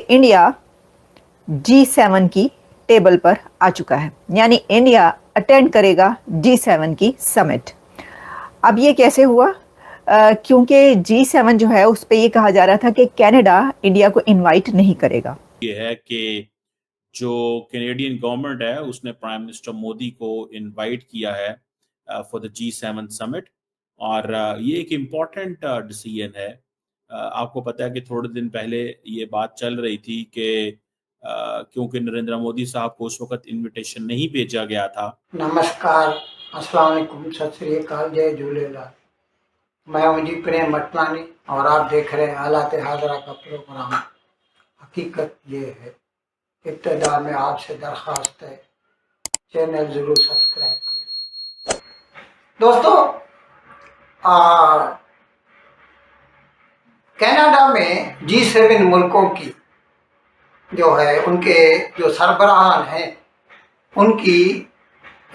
India G7 की table पर आ चुका है, यानी इंडिया अटेंड करेगा G7 की समिट। अब ये कैसे हुआ? क्योंकि G7 जो है उस पर यह कहा जा रहा था कि कनाडा इंडिया को इनवाइट नहीं करेगा। ये है कि जो कैनेडियन गवर्नमेंट है उसने प्राइम मिनिस्टर मोदी को इनवाइट किया है फॉर द G7 समिट, और ये एक इम्पॉर्टेंट डिसीजन है। आपको पता है कि थोड़े दिन पहले ये बात चल रही थी कि क्योंकि नरेंद्र मोदी साहब को उस वक्त इनविटेशन नहीं भेजा गया था। नमस्कार, अस्सलाम वालेकुम, सत श्री अकाल, जय झूलेलाल। मैं हूं जी प्रेम मटनानी और आप देख रहे हैं हालात हाजरा का प्रोग्राम। हकीकत ये है, इब्तिदा में आपसे दरख्वास्त है चैनल जरूर सब्सक्राइब करें। दोस्तों, कनाडा में G7 मुल्कों की जो है, उनके जो सरबराहान हैं उनकी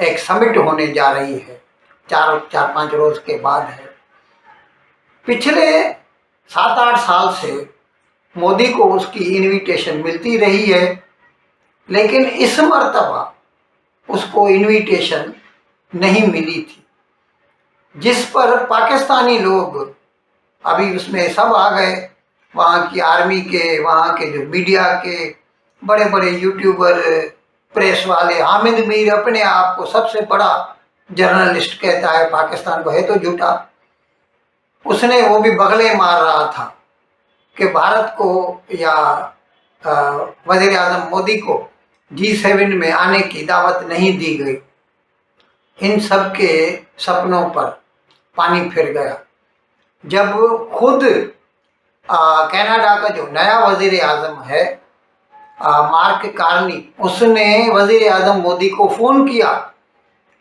एक समिट होने जा रही है। चार पाँच रोज के बाद है। पिछले 7-8 साल से मोदी को उसकी इनविटेशन मिलती रही है, लेकिन इस मर्तबा उसको इनविटेशन नहीं मिली थी, जिस पर पाकिस्तानी लोग अभी उसमें सब आ गए। वहाँ की आर्मी के, वहाँ के जो मीडिया के बड़े बड़े यूट्यूबर, प्रेस वाले। हामिद मीर अपने आप को सबसे बड़ा जर्नलिस्ट कहता है पाकिस्तान को, है तो झूठा। उसने वो भी बगले मार रहा था कि भारत को या वज़ीर आज़म मोदी को G7 में आने की दावत नहीं दी गई। इन सब के सपनों पर पानी फिर गया जब खुद कनाडा का जो नया वज़ीर आज़म है मार्क कार्नी, उसने वज़ीर आज़म मोदी को फ़ोन किया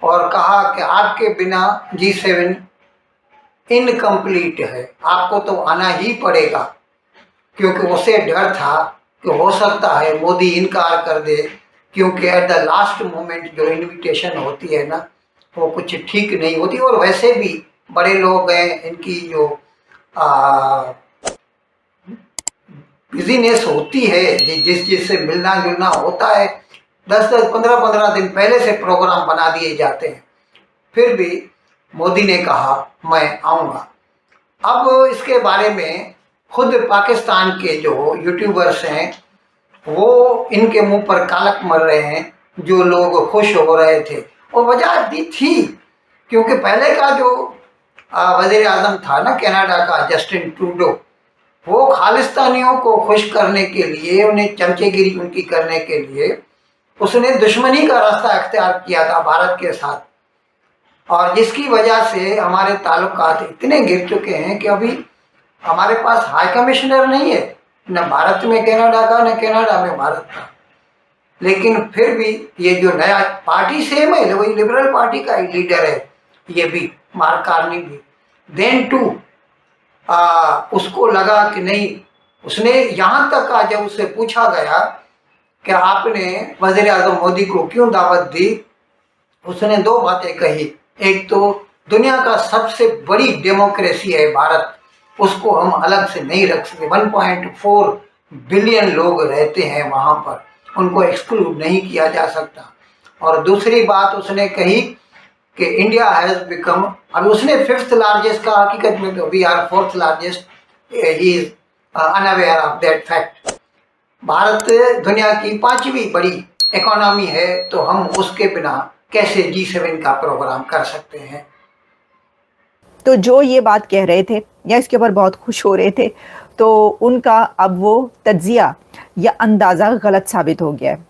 और कहा कि आपके बिना G7 इनकम्प्लीट है, आपको तो आना ही पड़ेगा। क्योंकि उसे डर था कि हो सकता है मोदी इनकार कर दे, क्योंकि एट द लास्ट मोमेंट जो इनविटेशन होती है ना, वो कुछ ठीक नहीं होती। और वैसे भी बड़े लोग हैं, इनकी जो बिजीनेस होती है, जिससे मिलना जुलना होता है, 10-10, 15-15 दिन पहले से प्रोग्राम बना दिए जाते हैं। फिर भी मोदी ने कहा मैं आऊँगा। अब इसके बारे में खुद पाकिस्तान के जो यूट्यूबर्स हैं वो इनके मुंह पर कालक मर रहे हैं। जो लोग खुश हो रहे थे, और वजह दी थी क्योंकि पहले का जो वज़ीर आज़म था ना कनाडा का, जस्टिन ट्रूडो, वो खालिस्तानियों को खुश करने के लिए, उन्हें चमचेगिरी उनकी करने के लिए उसने दुश्मनी का रास्ता अख्तियार किया था भारत के साथ, और जिसकी वजह से हमारे ताल्लुकात इतने गिर चुके हैं कि अभी हमारे पास हाई कमिश्नर नहीं है, न भारत में कनाडा का, न कनाडा में भारत का। लेकिन फिर भी ये जो नया पार्टी सेम है, वही लिबरल पार्टी का ही लीडर है, ये भी मार्क कार्नी भी। देन टू उसको लगा कि नहीं, उसने यहाँ तक कहा जब उससे पूछा गया कि आपने वज़ीर आज़म मोदी को क्यों दावत दी, उसने 2 बातें कही। एक तो दुनिया का सबसे बड़ी डेमोक्रेसी है भारत, उसको हम अलग से नहीं रख सकते। 1.4 बिलियन लोग रहते हैं वहाँ पर, उनको एक्सक्लूड नहीं किया जा सकता। और दूसरी बात उसने कही कि इंडिया हैज़ बिकम, अभी उसने 5th लार्जेस्ट का, हकीकत में तो we are 4th largest, he is unaware of that fact. Bharat दुनिया की 5वीं बड़ी इकोनॉमी है, तो हम उसके बिना कैसे G7 का प्रोग्राम कर सकते हैं। तो जो ये बात कह रहे थे या इसके ऊपर बहुत खुश हो रहे थे, तो उनका अब वो तज्जिया या अंदाज़ा गलत साबित हो गया है,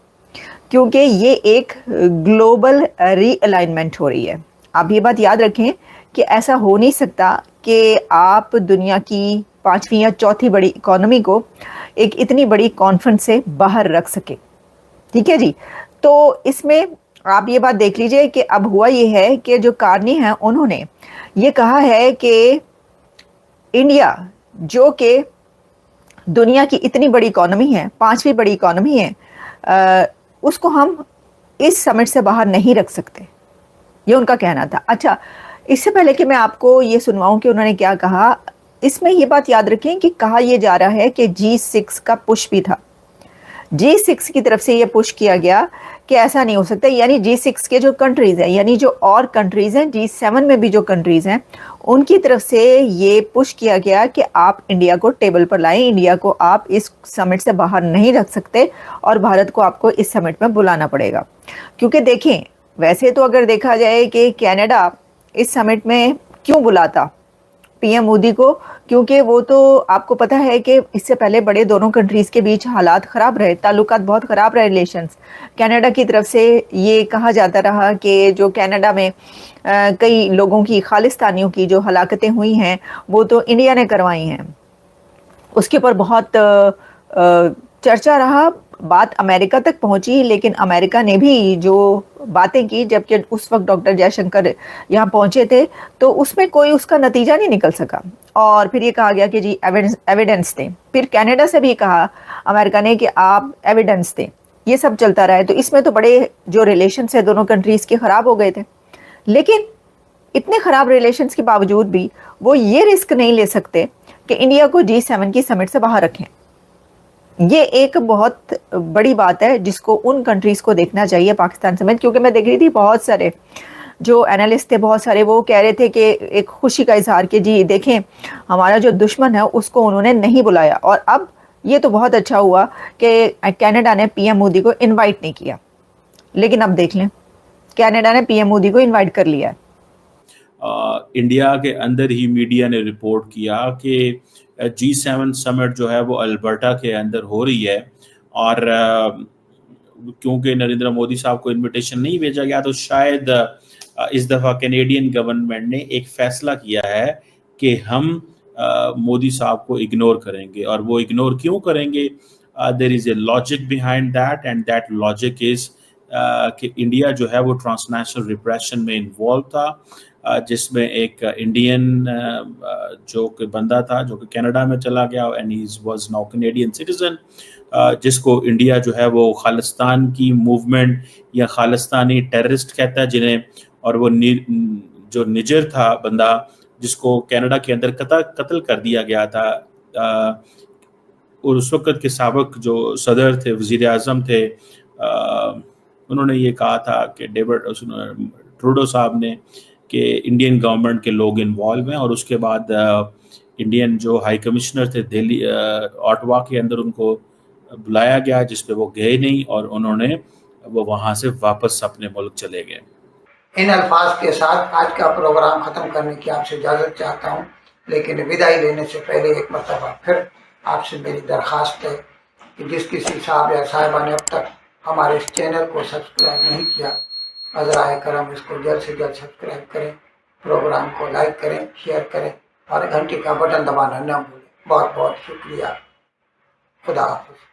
क्योंकि ये एक ग्लोबल रीअलाइनमेंट हो रही है। आप ये बात याद रखें कि ऐसा हो नहीं सकता कि आप दुनिया की 5वीं या 4थी बड़ी इकोनॉमी को एक इतनी बड़ी कॉन्फ्रेंस से बाहर रख सके। ठीक है जी। तो इसमें आप ये बात देख लीजिए कि अब हुआ ये है कि जो कार्नी हैं उन्होंने ये कहा है कि इंडिया, जो कि दुनिया की इतनी बड़ी इकोनॉमी है, 5वीं बड़ी इकोनॉमी है, उसको हम इस समिट से बाहर नहीं रख सकते, ये उनका कहना था। अच्छा, इससे पहले कि मैं आपको ये सुनवाऊं कि उन्होंने क्या कहा, इसमें ये बात याद रखें कि कहा यह जा रहा है कि G6 का पुश भी था, G6 की तरफ से ये पुश किया गया कि ऐसा नहीं हो सकता, यानी G6 के जो कंट्रीज हैं, यानी जो और कंट्रीज हैं, G7 में भी जो कंट्रीज हैं, उनकी तरफ से ये पुश किया गया कि आप इंडिया को टेबल पर लाएं, इंडिया को आप इस समिट से बाहर नहीं रख सकते और भारत को आपको इस समिट में बुलाना पड़ेगा। क्योंकि देखें, वैसे तो अगर देखा जाए कि कनाडा इस समिट में क्यों बुलाता पीएम मोदी को, क्योंकि वो तो आपको पता है कि इससे पहले बड़े दोनों कंट्रीज के बीच हालात ख़राब रहे, ताल्लुकात बहुत ख़राब रहे, रिलेशंस। कनाडा की तरफ से ये कहा जाता रहा कि जो कनाडा में कई लोगों की, खालिस्तानियों की जो हलाकतें हुई हैं वो तो इंडिया ने करवाई हैं। उसके ऊपर बहुत चर्चा रहा, बात अमेरिका तक पहुंची, लेकिन अमेरिका ने भी जो बातें की, जबकि उस वक्त डॉक्टर जयशंकर यहाँ पहुंचे थे, तो उसमें कोई उसका नतीजा नहीं निकल सका। और फिर ये कहा गया कि जी एविडेंस दें। फिर कनाडा से भी कहा अमेरिका ने कि आप एविडेंस दें। ये सब चलता रहा है। तो इसमें तो बड़े जो रिलेशन है दोनों कंट्रीज़ के ख़राब हो गए थे। लेकिन इतने ख़राब रिलेशंस के बावजूद भी वो ये रिस्क नहीं ले सकते कि इंडिया को G7 की समिट से बाहर रखें। ये एक बहुत बड़ी बात है जिसको उन कंट्रीज़ को देखना चाहिए, पाकिस्तान समेत। क्योंकि मैं देख रही थी बहुत सारे जो एनालिस्ट थे, बहुत सारे वो कह रहे थे कि एक खुशी का इजहार कि जी देखें, हमारा जो दुश्मन है उसको उन्होंने नहीं बुलाया। और अब ये तो बहुत अच्छा हुआ कि कनाडा ने पीएम मोदी को इनवाइट नहीं किया, लेकिन अब देख लें, कनाडा ने पीएम मोदी को इनवाइट कर लिया है। इंडिया के अंदर ही मीडिया ने रिपोर्ट किया कि G7 समिट जो है वो अल्बर्टा के अंदर हो रही है, और क्योंकि नरेंद्र मोदी साहब को इनविटेशन नहीं भेजा गया, तो शायद इस दफ़ा कैनेडियन गवर्नमेंट ने एक फ़ैसला किया है कि हम मोदी साहब को इग्नोर करेंगे। और वो इग्नोर क्यों करेंगे? There is a logic behind that, and that logic is कि इंडिया जो है वो ट्रांसनेशनल रिप्रेशन में इन्वॉल्व था, जिसमें एक इंडियन जो कि बंदा था जो कि कनाडा में चला गया, and he was now Canadian citizen, जिसको इंडिया जो है वो खालिस्तान की मूवमेंट या खालिस्तानी टेररिस्ट कहता है जिन्हें, और वो जो निजर था बंदा जिसको कनाडा के अंदर कत्ल कर दिया गया था, और उस वक्त के साबिक जो सदर थे, वज़ीर आज़म थे, उन्होंने ये कहा था कि ट्रूडो साहब ने कि इंडियन गवर्नमेंट के लोग इन्वॉल्व हैं। और उसके बाद इंडियन जो हाई कमिश्नर थे दिल्ली ऑटवा के अंदर, उनको बुलाया गया, जिस पे वो गए नहीं, और उन्होंने वो वहाँ से वापस अपने मुल्क चले गए। इन अल्फाज के साथ आज का प्रोग्राम ख़त्म करने की आपसे इजाज़त चाहता हूँ, लेकिन विदाई लेने से पहले एक मरतबा फिर आपसे मेरी दरख्वास्त है कि जिस किसी साहब या साहिबा ने अब तक हमारे इस चैनल को सब्सक्राइब नहीं किया, अज़राए करम इसको जल्द से जल्द सब्सक्राइब करें, प्रोग्राम को लाइक करें, शेयर करें और घंटी का बटन दबाना न भूलें। बहुत बहुत शुक्रिया। खुदा हाफ़िज़।